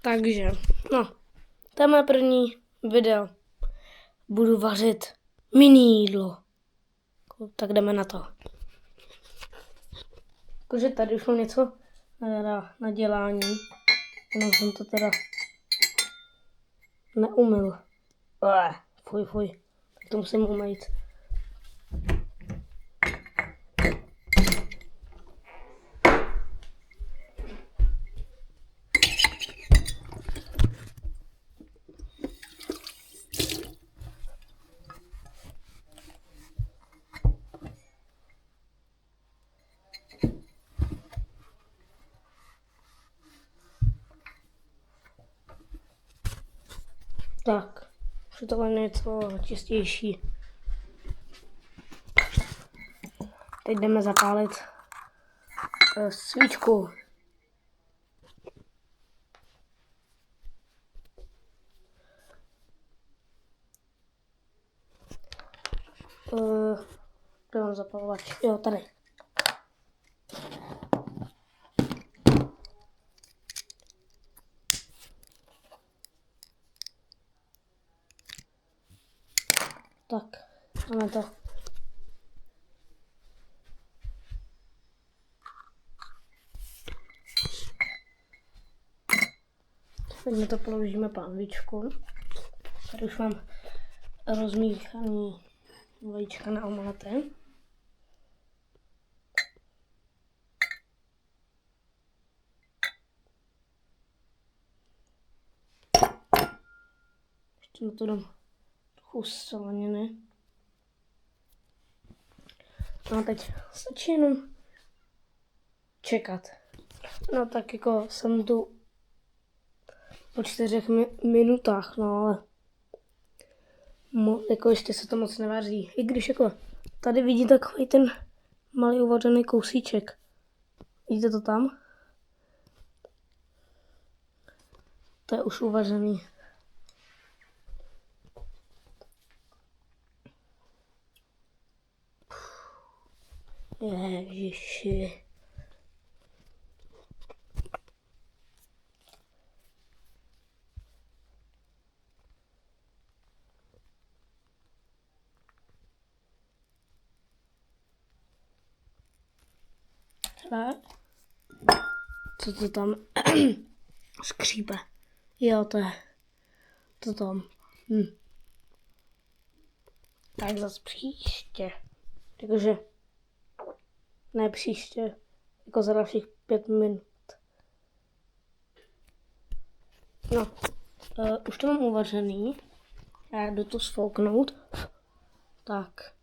Takže, no, to je moje první video. Budu vařit mini jídlo. Tak jdeme na to. Jakože tady už mám něco na dělání. Jenom jsem to teda neumyl. Fuj. Tak to musím umýt. Tak, už je tohle něco čistější. Teď jdeme zapálit svíčku. Kde mám zapalovač? Jo, tady. Tak, máme to. Teď my to položíme pánvičku. Tady už mám rozmíchaný vajíčka na omelete. Ještě na to dám trochu soleniny. No a teď stačí jenom čekat. No tak jako jsem tu po 4 minutách, no ale jako ještě se to moc nevaří. I když jako tady vidíte takový ten malý uvařený kousíček. Vidíte to tam? To je už uvařený. Ježiši. Co to tam skřípe? Jo, to je to tam. Tak zase příště. Takže ne příště, jako za dalších 5 minut. No, už to mám uvařený. Já jdu to sfouknout. Tak.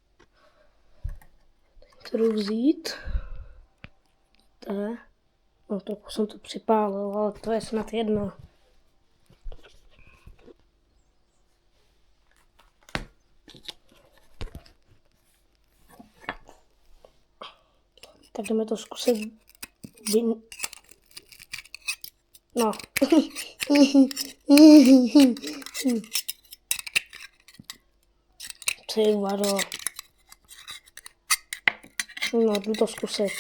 Teď to jdu vzít. No, trochu jsem to připálil, ale to je snad jedno. Tak jdeme to zkusit no. Ty vado. No, jdu to zkusit.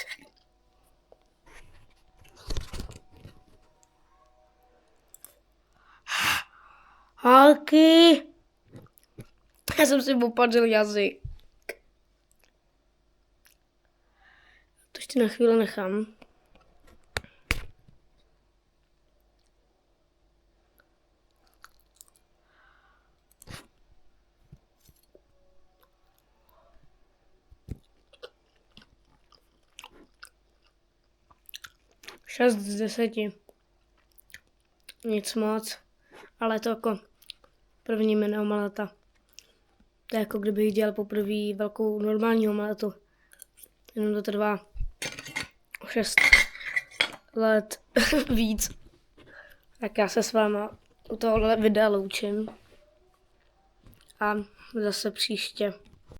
Halky. Já jsem si popadl jazyk. To ještě na chvíli nechám. Šest z 10. Nic moc, ale to jako první mini omeleta. To je jako kdybych dělal poprvé velkou normální omeletu. Jenom to trvá 6 let víc. Tak já se s váma u tohohle videa loučím. A zase příště.